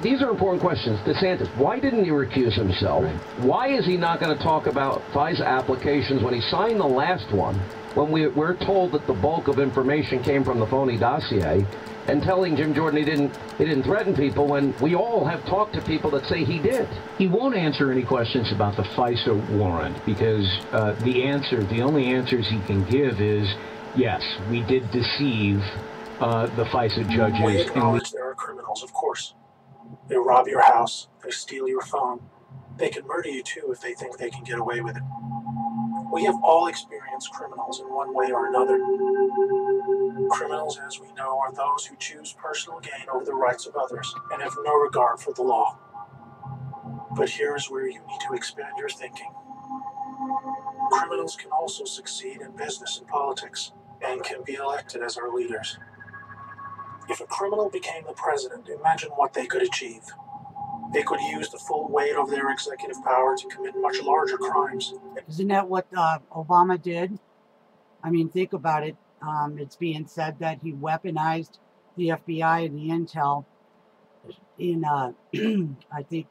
these are important questions. DeSantis, why didn't he recuse himself? Right. Why is he not going to talk about FISA applications when he signed the last one, when we're told that the bulk of information came from the phony dossier, and telling Jim Jordan he didn't threaten people when we all have talked to people that say he did? He won't answer any questions about the FISA warrant because the only answers he can give is, yes, we did deceive the FISA judges. We acknowledge there are criminals, of course. They rob your house, they steal your phone. They can murder you too if they think they can get away with it. We have all experienced criminals in one way or another. Criminals, as we know, are those who choose personal gain over the rights of others and have no regard for the law. But here's where you need to expand your thinking. Criminals can also succeed in business and politics and can be elected as our leaders. If a criminal became the president, imagine what they could achieve. They could use the full weight of their executive power to commit much larger crimes. Isn't that what Obama did? I mean, think about it. It's being said that he weaponized the FBI and the intel in, I think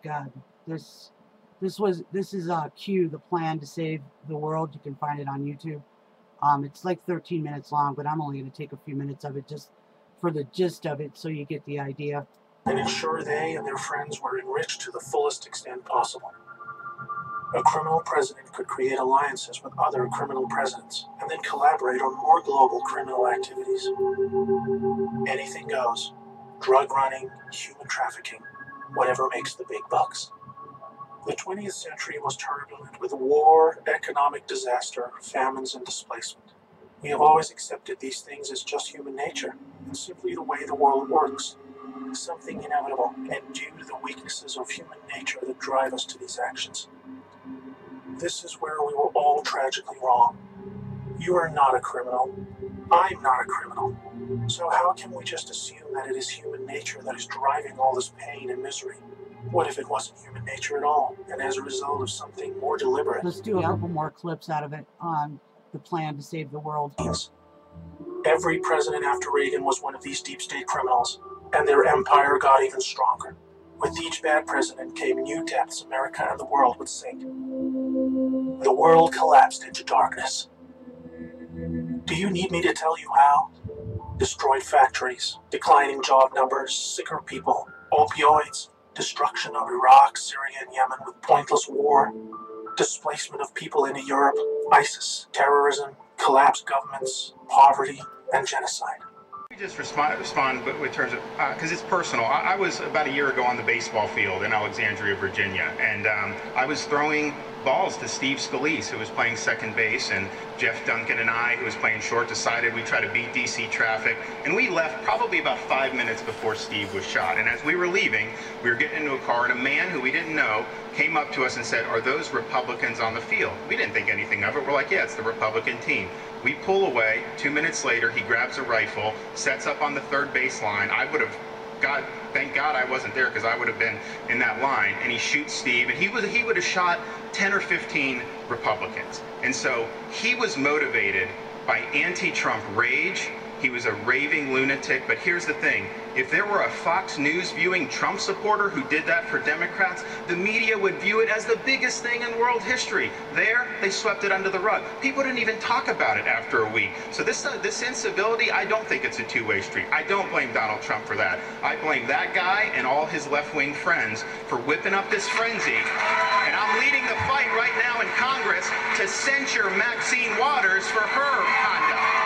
this is Q, the plan to save the world. You can find it on YouTube. It's like 13 minutes long, but I'm only going to take a few minutes of it just for the gist of it so you get the idea. And ensure they and their friends were enriched to the fullest extent possible. A criminal president could create alliances with other criminal presidents and then collaborate on more global criminal activities. Anything goes. Drug running, human trafficking, whatever makes the big bucks. The 20th century was turbulent with war, economic disaster, famines, and displacement. We have always accepted these things as just human nature and simply the way the world works. Something inevitable and due to the weaknesses of human nature that drive us to these actions. This is where we were all tragically wrong. You are not a criminal. I'm not a criminal. So how can we just assume that it is human nature that is driving all this pain and misery? What if it wasn't human nature at all, and as a result of something more deliberate? Let's do a couple more clips out of it on the plan to save the world. Every president after Reagan was one of these deep state criminals, and their empire got even stronger. With each bad president came new depths America and the world would sink. The world collapsed into darkness. Do you need me to tell you how? Destroyed factories, declining job numbers, sicker people, opioids, destruction of Iraq, Syria, and Yemen with pointless war, displacement of people into Europe, ISIS, terrorism, collapsed governments, poverty, and genocide. Let me just respond with terms of, because it's personal. I was about a year ago on the baseball field in Alexandria, Virginia, and I was throwing balls to Steve Scalise, who was playing second base, and Jeff Duncan and I, who was playing short, decided we'd try to beat DC traffic, and we left probably about 5 minutes before Steve was shot. And as we were leaving, we were getting into a car, and a man who we didn't know came up to us and said, "Are those Republicans on the field?" We didn't think anything of it. We're like, "Yeah, it's the Republican team." We pull away. 2 minutes later, he grabs a rifle, sets up on the third base line. I would have, thank God I wasn't there, because I would have been in that line. And he shoots Steve, and he would have shot 10 or 15 Republicans. And so he was motivated by anti-Trump rage. He was a raving lunatic. But here's the thing. If there were a Fox News viewing Trump supporter who did that for Democrats, the media would view it as the biggest thing in world history. There, they swept it under the rug. People didn't even talk about it after a week. So this incivility, I don't think it's a two-way street. I don't blame Donald Trump for that. I blame that guy and all his left-wing friends for whipping up this frenzy. And I'm leading the fight right now in Congress to censure Maxine Waters for her conduct.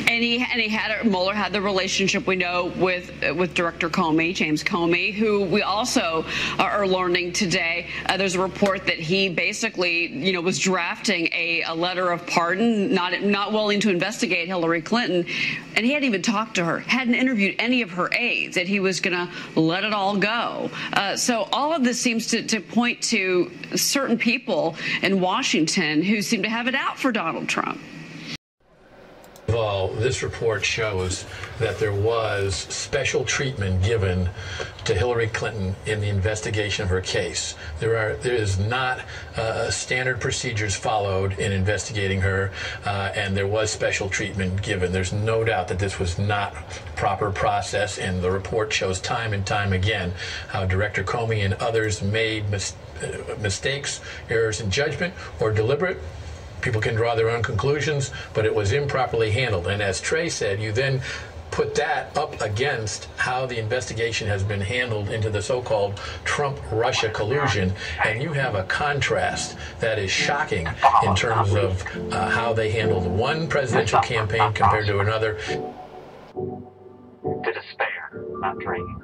And Mueller had the relationship, we know, with Director Comey, James Comey, who we also are learning today. There's a report that he basically, was drafting a letter of pardon, not willing to investigate Hillary Clinton, and he hadn't even talked to her, hadn't interviewed any of her aides, that he was going to let it all go. So all of this seems to point to certain people in Washington who seem to have it out for Donald Trump. all, this report shows that there was special treatment given to Hillary Clinton in the investigation of her case. There is not standard procedures followed in investigating her, and there was special treatment given. There's no doubt that this was not proper process, and the report shows time and time again how Director Comey and others made mistakes, errors in judgment, or deliberate. People can draw their own conclusions, but it was improperly handled. And as Trey said, you then put that up against how the investigation has been handled into the so-called Trump-Russia collusion, and you have a contrast that is shocking in terms of how they handled one presidential campaign compared to another. To despair, not draining.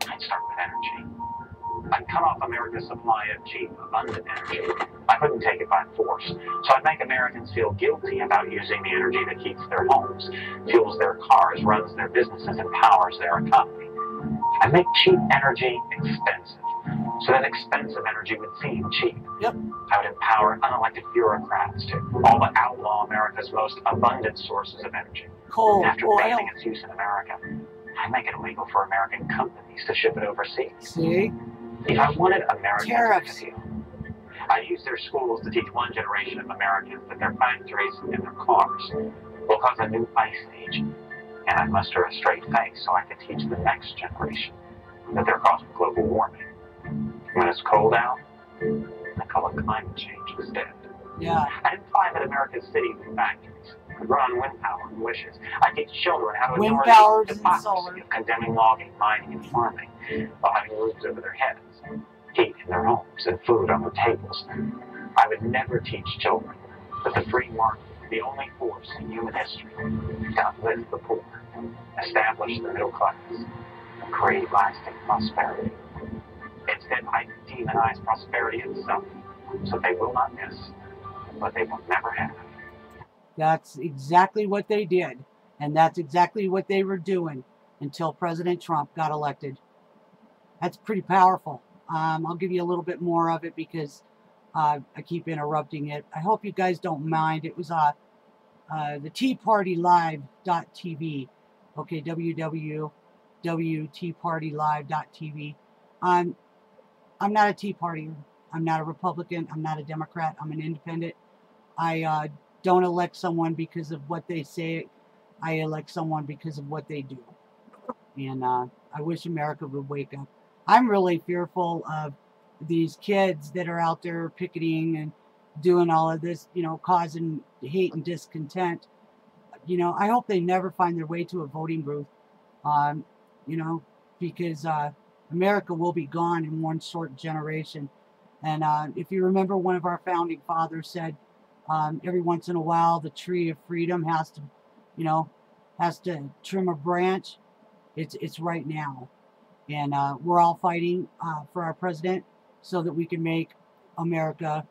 I'd start with energy. I'd cut off America's supply of cheap, abundant energy. I couldn't take it by force, so I'd make Americans feel guilty about using the energy that heats their homes, fuels their cars, runs their businesses, and powers their economy. I'd make cheap energy expensive, so that expensive energy would seem cheap. Yep. I would empower unelected bureaucrats to all but outlaw America's most abundant sources of energy. Coal, After oil. banning its use in America, I'd make it illegal for American companies to ship it overseas. See? If I wanted Americans Tariffs. to feel, I'd use their schools to teach one generation of Americans that their factories and their cars will cause a new ice age. And I'd muster a straight face so I could teach the next generation that they're causing global warming. When it's cold out, I call it climate change instead. Yeah. I'd imply that America's cities and factories could run on wind power and wishes. I teach children how to Wind ignore powers the and hypocrisy solar. of condemning logging, mining, and farming while having roofs over their heads, heat in their homes, and food on their tables. I would never teach children that the free market is the only force in human history to uplift the poor, establish the middle class, and create lasting prosperity. Instead, I demonize prosperity itself, so they will not miss what they will never have. That's exactly what they did. And that's exactly what they were doing until President Trump got elected. That's pretty powerful. I'll give you a little bit more of it because I keep interrupting it. I hope you guys don't mind. It was the teapartylive.tv. Okay, www.teapartylive.tv. I'm not a Tea Partier. I'm not a Republican. I'm not a Democrat. I'm an independent. I don't elect someone because of what they say. I elect someone because of what they do. And I wish America would wake up. I'm really fearful of these kids that are out there picketing and doing all of this, you know, causing hate and discontent. You know, I hope they never find their way to a voting booth, you know, because America will be gone in one short generation. And if you remember, one of our founding fathers said, every once in a while, the tree of freedom has to, you know, has to trim a branch. It's right now. And we're all fighting for our president so that we can make America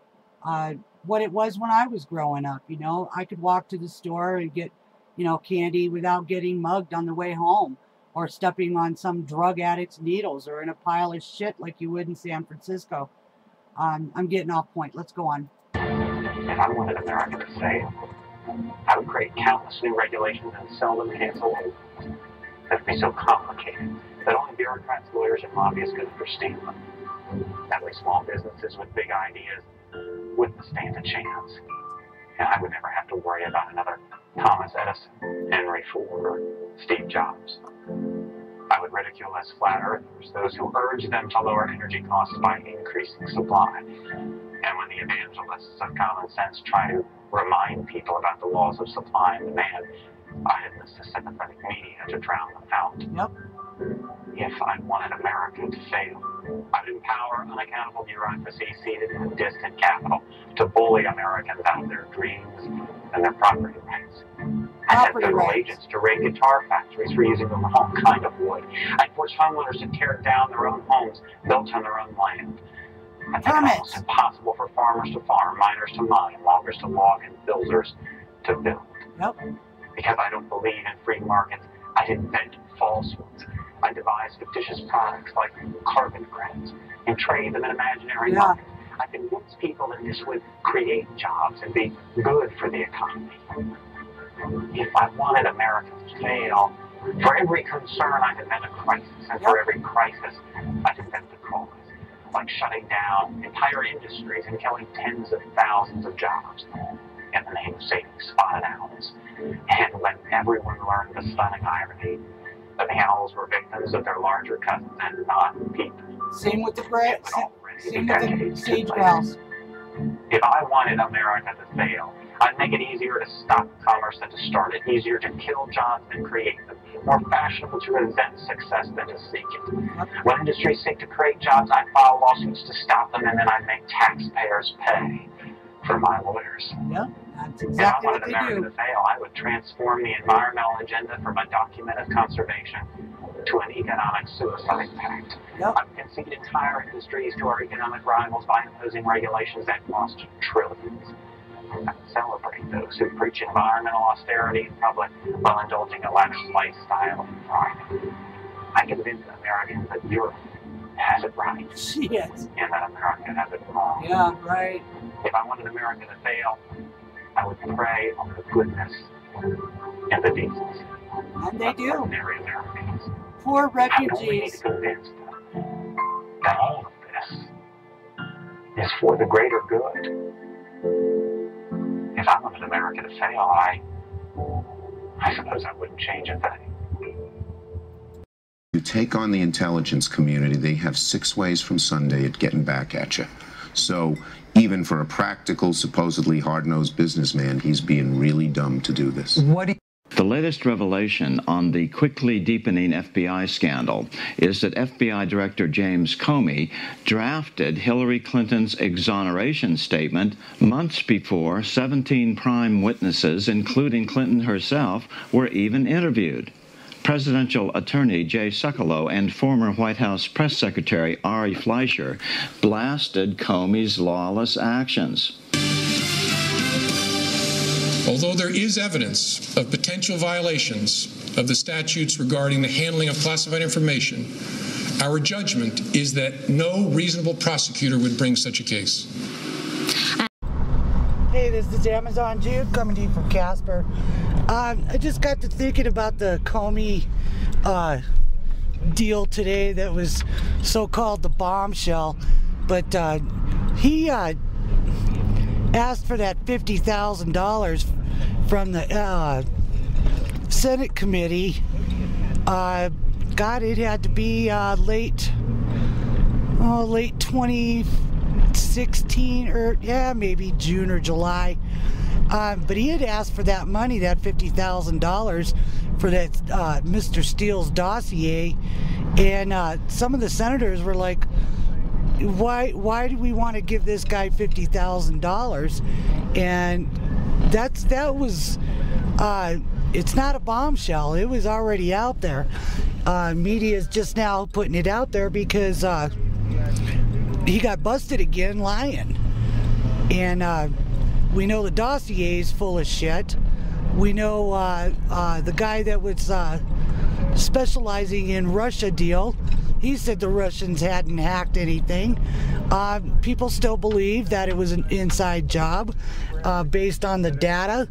what it was when I was growing up. You know, I could walk to the store and get, you know, candy without getting mugged on the way home or stepping on some drug addict's needles or in a pile of shit like you would in San Francisco. I'm getting off point. Let's go on. If I wanted America to fail, I would create countless new regulations and sell them cancel old ones. That would be so complicated that only bureaucrats, lawyers, and lobbyists could understand them. That way small businesses with big ideas wouldn't stand a chance. And I would never have to worry about another Thomas Edison, Henry Ford, or Steve Jobs. I would ridicule as flat earthers those who urge them to lower energy costs by increasing supply. And when the evangelists of common sense try to remind people about the laws of supply and demand, I enlist the sympathetic media to drown them out. Yep. If I wanted America to fail, I would empower unaccountable bureaucracy seated in a distant capital to bully Americans out of their dreams and their property rights. I sent federal agents to raid guitar factories for using the wrong kind of wood. I forced homeowners to tear down their own homes built on their own land. I made it almost impossible for farmers to farm, miners to mine, loggers to log, and builders to build. Yep. Because I don't believe in free markets, I invent false ones. I devise fictitious products like carbon credits and trade them in imaginary markets. I convinced people that this would create jobs and be good for the economy. If I wanted America to fail, for every concern I invent a crisis, and for every crisis I invent a cause, like shutting down entire industries and killing tens of thousands of jobs in the name of saving spotted owls. And when everyone learned the stunning irony that the owls were victims of their larger cousins and not people. Same with the sage grouse. If I wanted America to fail, I'd make it easier to stop commerce than to start it, easier to kill jobs than create them, more fashionable to resent success than to seek it. When industries seek to create jobs, I'd file lawsuits to stop them, and then I'd make taxpayers pay for my lawyers. Yeah, that's exactly if I wanted what they America do. to fail, I would transform the environmental agenda from a document of conservation to an economic suicide pact. Yep. I would concede entire industries to our economic rivals by imposing regulations that cost trillions. I would celebrate those who preach environmental austerity in public while indulging a lavish lifestyle in private. I convince Americans that Europe has it right. Shit. And that America has it wrong. Yeah, right. If I wanted America to fail, I would prey on the goodness and the decency And they do. ordinary Americans. Poor I only need to refugees. convince them that all of this is for the greater good. If I wanted America to fail, I suppose I wouldn't change a thing. You take on the intelligence community, they have 6 ways from Sunday at getting back at you. So even for a practical, supposedly hard-nosed businessman, he's being really dumb to do this. The latest revelation on the quickly deepening FBI scandal is that FBI Director James Comey drafted Hillary Clinton's exoneration statement months before 17 prime witnesses, including Clinton herself, were even interviewed. Presidential attorney Jay Sekulow and former White House press secretary Ari Fleischer blasted Comey's lawless actions. Although there is evidence of potential violations of the statutes regarding the handling of classified information, our judgment is that no reasonable prosecutor would bring such a case. Hey, this is Amazon Jude coming to you from Casper. I just got to thinking about the Comey deal today that was so-called the bombshell, but he asked for that $50,000 from the Senate committee. God, it had to be late 2016, or yeah, maybe June or July. But he had asked for that money, that $50,000, for that Mr. Steele's dossier, and some of the senators were like, why do we want to give this guy $50,000? And that was it's not a bombshell. It was already out there. Media is just now putting it out there because he got busted again lying, and we know the dossier is full of shit. We know the guy that was specializing in Russia deal, he said the Russians hadn't hacked anything. People still believe that it was an inside job based on the data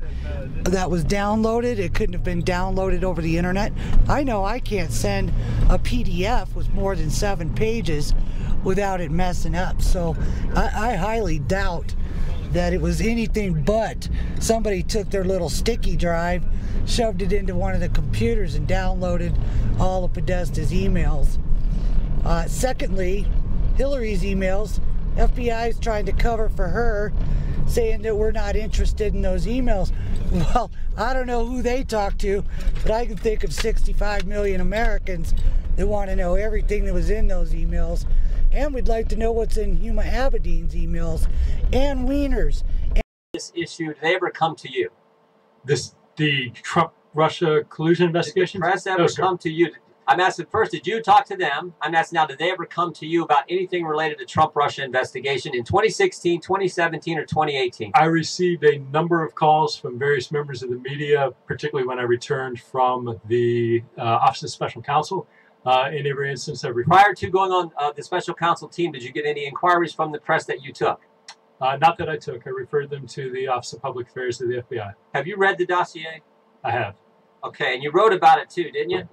that was downloaded. It couldn't have been downloaded over the internet. I know I can't send a PDF with more than 7 pages without it messing up. So I highly doubt that it was anything but somebody took their little sticky drive, shoved it into one of the computers, and downloaded all of Podesta's emails. Secondly, Hillary's emails, FBI is trying to cover for her, saying that we're not interested in those emails. Well, I don't know who they talk to, but I can think of 65 million Americans that want to know everything that was in those emails. And we'd like to know what's in Huma Abedin's emails and Wiener's. This issue, did they ever come to you? The Trump-Russia collusion investigation? Did the press ever come to you? I'm asking first, did you talk to them? I'm asking now, did they ever come to you about anything related to Trump-Russia investigation in 2016, 2017, or 2018? I received a number of calls from various members of the media, particularly when I returned from the Office of Special Counsel. In every instance, every Prior to going on the special counsel team, did you get any inquiries from the press that you took? Not that I took. I referred them to the Office of Public Affairs of the FBI. Have you read the dossier? I have. Okay, and you wrote about it too, didn't you?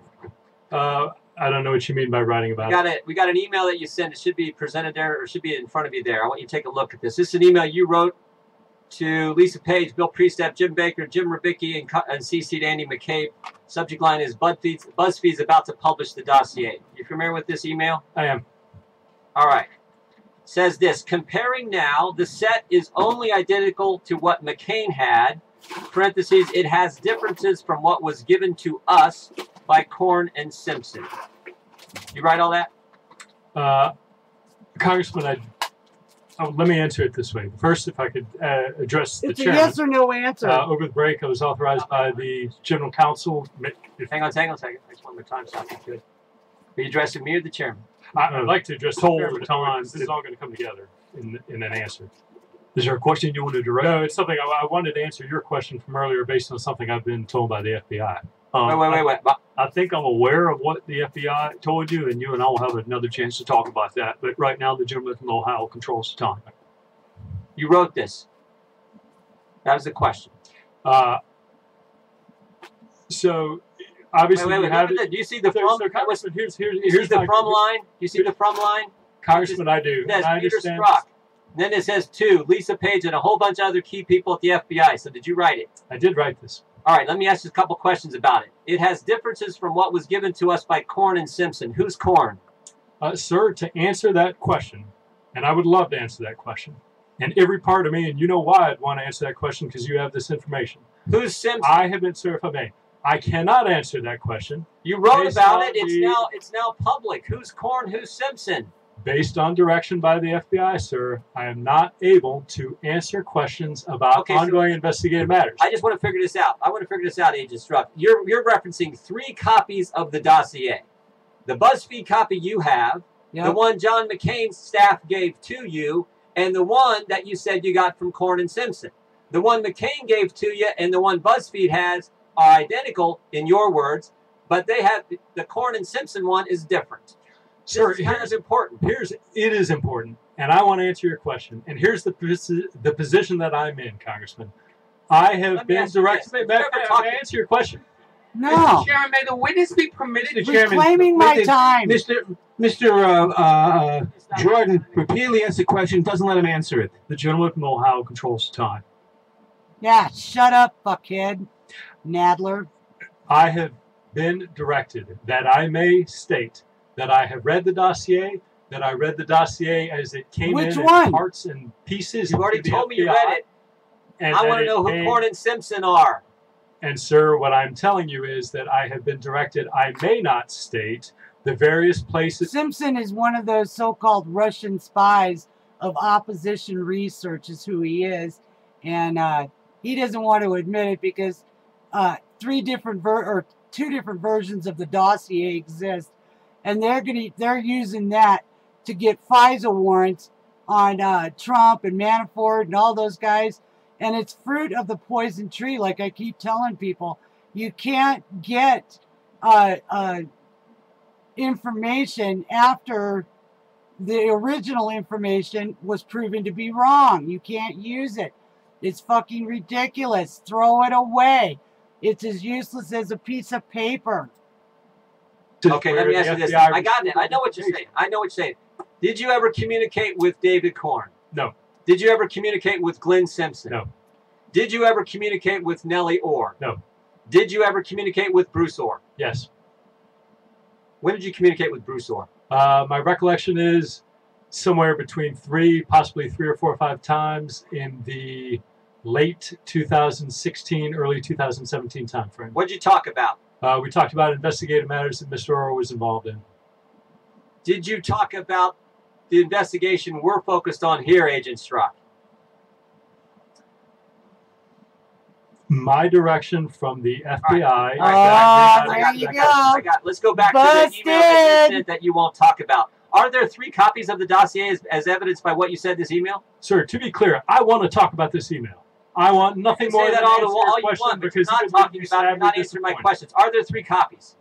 I don't know what you mean by writing about it. We got an email that you sent. It should be presented there, or should be in front of you there. I want you to take a look at this. This is an email you wrote to Lisa Page, Bill Priestap, Jim Baker, Jim Rubicki, and CC'd Andy McCabe. Subject line is BuzzFeed's about to publish the dossier. You familiar with this email? I am. All right. Says this: comparing now, the set is only identical to what McCain had. Parentheses, it has differences from what was given to us by Korn and Simpson. You write all that? Congressman, let me answer it this way. First, if I could address the chairman. It's a yes or no answer. Over the break, I was authorized by the General Counsel. Hang on a second. I just want my time so I can do it. Are you addressing me or the chairman? I'd like to address the chairman. This is all going to come together in an answer. Is there a question you want to direct? No, it's something I wanted to answer your question from earlier based on something I've been told by the FBI. Wait. I think I'm aware of what the FBI told you, and you and I will have another chance to talk about that. But right now, the gentleman from Ohio controls the time. You wrote this. That was the question. So, obviously, do you see the from? Here's the from line. Do you see the from line? Congressman, I do. It says I Peter understand. Strzok. Then it says to Lisa Page and a whole bunch of other key people at the FBI. So did you write it? I did write this. All right, let me ask you a couple questions about it. It has differences from what was given to us by Korn and Simpson. Who's Korn? Sir, to answer that question, and I would love to answer that question, and every part of me, and you know why I'd want to answer that question, because you have this information. Who's Simpson? I have been, sir, if I may. I cannot answer that question. You wrote about it. It's now public. Who's Korn? Who's Simpson? Based on direction by the FBI, sir, I am not able to answer questions about ongoing investigative matters. I just want to figure this out. Agent Strzok. You're referencing 3 copies of the dossier. The BuzzFeed copy you have, the one John McCain's staff gave to you, and the one that you said you got from Korn and Simpson. The one McCain gave to you and the one BuzzFeed has are identical in your words, but they have the Korn and Simpson one is different. Sir, here's important. It is important, and I want to answer your question. And here's the position that I'm in, Congressman. I have been directed. May I answer your question? No. Mr. Chairman, may the witness be permitted? Reclaiming my time. Mr. Jordan repeatedly answers the question, doesn't let him answer it. The gentleman from Ohio controls the time. Yeah, shut up, fuckhead. Nadler. I have been directed that I may state that I have read the dossier, that I read the dossier as it came in parts and pieces. You've already told me you read it. And I want to know who Korn and Simpson are. And, sir, what I'm telling you is that I have been directed I may not state the various places. Simpson is one of those so-called Russian spies of opposition research is who he is. And he doesn't want to admit it because 2 different versions of the dossier exist. And they're using that to get FISA warrants on Trump and Manafort and all those guys. And it's fruit of the poison tree, like I keep telling people. You can't get information after the original information was proven to be wrong. You can't use it. It's fucking ridiculous. Throw it away. It's as useless as a piece of paper. Okay, let me ask you this. I got it. I know what you're saying. Did you ever communicate with David Korn? No. Did you ever communicate with Glenn Simpson? No. Did you ever communicate with Nellie Orr? No. Did you ever communicate with Bruce Orr? Yes. When did you communicate with Bruce Orr? My recollection is somewhere between possibly 3 or 4 or 5 times in the late 2016, early 2017 timeframe. What did you talk about? We talked about investigative matters that Mr. Orr was involved in. Did you talk about the investigation we're focused on here, Agent Strzok? My direction from the FBI. Let's go back to the email that you sent that you won't talk about. Are there 3 copies of the dossier as evidenced by what you said this email? Sir, to be clear, I want to talk about this email. I want nothing more than all you want, but you're not talking about it. You're not answering my questions. Are there 3 copies?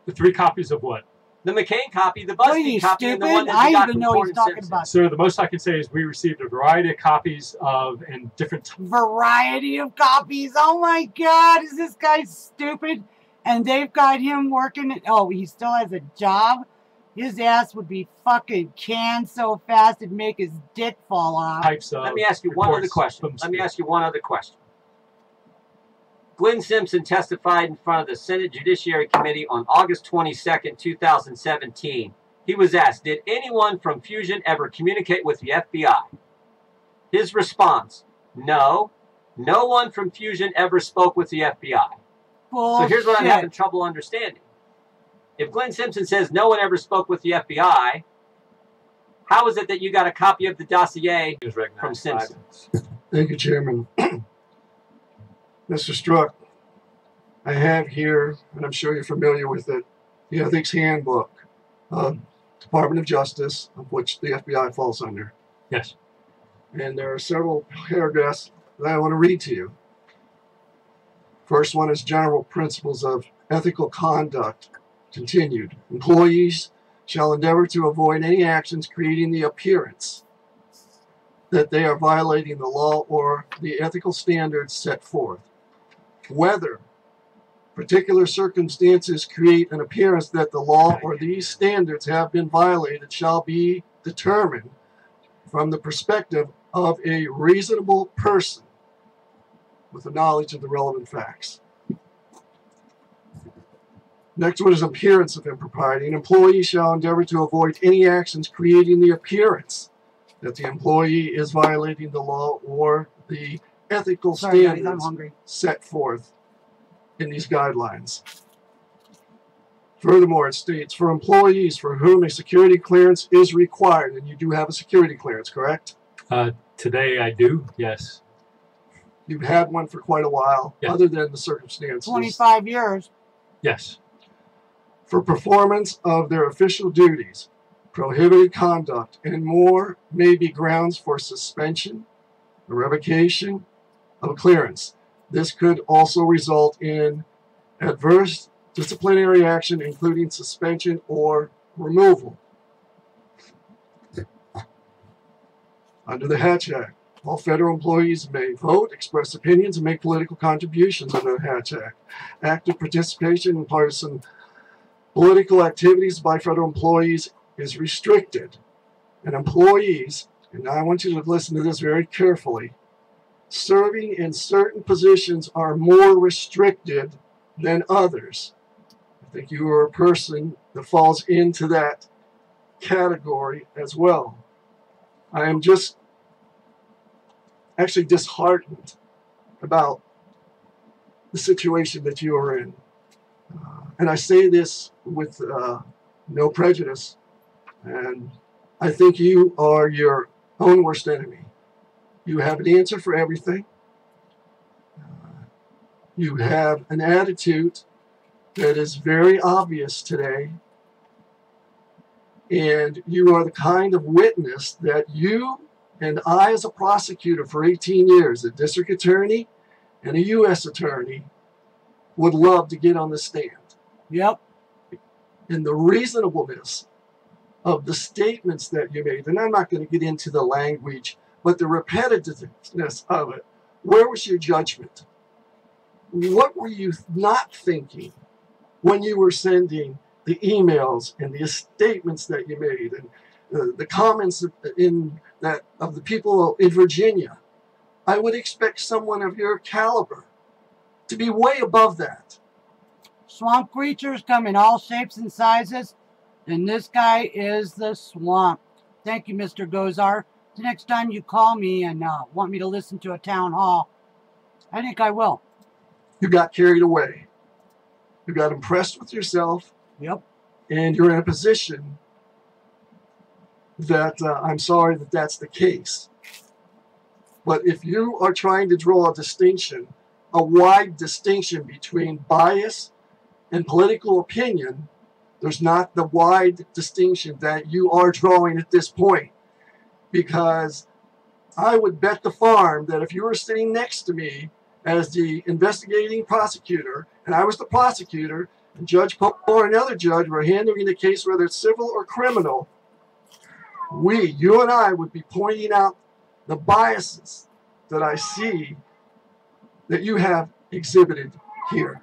The 3 copies of what? The McCain copy, the BuzzFeed copy, and the one that I you got even from know Corn he's and talking Simpson. about. Sir, the most I can say is we received a variety of copies of and different. Variety of copies. Oh my God, is this guy stupid? And they've got him working. Oh, he still has a job. His ass would be fucking canned so fast it'd make his dick fall off. Let me ask you one other question. Let me ask you one other question. Glenn Simpson testified in front of the Senate Judiciary Committee on August 22nd, 2017. He was asked, did anyone from Fusion ever communicate with the FBI? His response, no. No one from Fusion ever spoke with the FBI. Bullshit. So here's what I'm having trouble understanding. If Glenn Simpson says no one ever spoke with the FBI, how is it that you got a copy of the dossier from Simpson? Thank you, Chairman. Mr. Strzok, I have here, and I'm sure you're familiar with it, the Ethics Handbook of Department of Justice, of which the FBI falls under. Yes. And there are several paragraphs that I want to read to you. First one is General Principles of Ethical Conduct. Continued. Employees shall endeavor to avoid any actions creating the appearance that they are violating the law or the ethical standards set forth. Whether particular circumstances create an appearance that the law or these standards have been violated shall be determined from the perspective of a reasonable person with the knowledge of the relevant facts. Next one is appearance of impropriety. An employee shall endeavor to avoid any actions creating the appearance that the employee is violating the law or the ethical standards set forth in these guidelines. Furthermore, it states, for employees for whom a security clearance is required, and you do have a security clearance, correct? Today I do, yes. You've had one for quite a while, other than the circumstances. 25 years. Yes. For performance of their official duties, prohibited conduct, and more may be grounds for suspension, or revocation of a clearance. This could also result in adverse disciplinary action, including suspension or removal. Under the Hatch Act, all federal employees may vote, express opinions, and make political contributions under the Hatch Act. Active participation in partisan political activities by federal employees is restricted. And employees, and I want you to listen to this very carefully, serving in certain positions are more restricted than others. I think you are a person that falls into that category as well. I am just actually disheartened about the situation that you are in. And I say this with no prejudice. And I think you are your own worst enemy. You have an answer for everything. You have an attitude that is very obvious today. And you are the kind of witness that you and I, as a prosecutor for 18 years, a district attorney and a U.S. attorney, would love to get on the stand. Yep. And the reasonableness of the statements that you made, and I'm not going to get into the language, but the repetitiveness of it. Where was your judgment? What were you not thinking when you were sending the emails and the statements that you made and the comments in that of the people in Virginia? I would expect someone of your caliber to be way above that. Swamp creatures come in all shapes and sizes, and this guy is the swamp. Thank you, Mr. Gozar. The next time you call me and want me to listen to a town hall, I think I will. You got carried away. You got impressed with yourself. Yep. And you're in a position that I'm sorry that that's the case. But if you are trying to draw a distinction, a wide distinction between bias and political opinion, there's not the wide distinction that you are drawing at this point. Because I would bet the farm that if you were sitting next to me as the investigating prosecutor, and I was the prosecutor, and Judge Poe or another judge were handling the case, whether it's civil or criminal, you and I would be pointing out the biases that I see that you have exhibited here.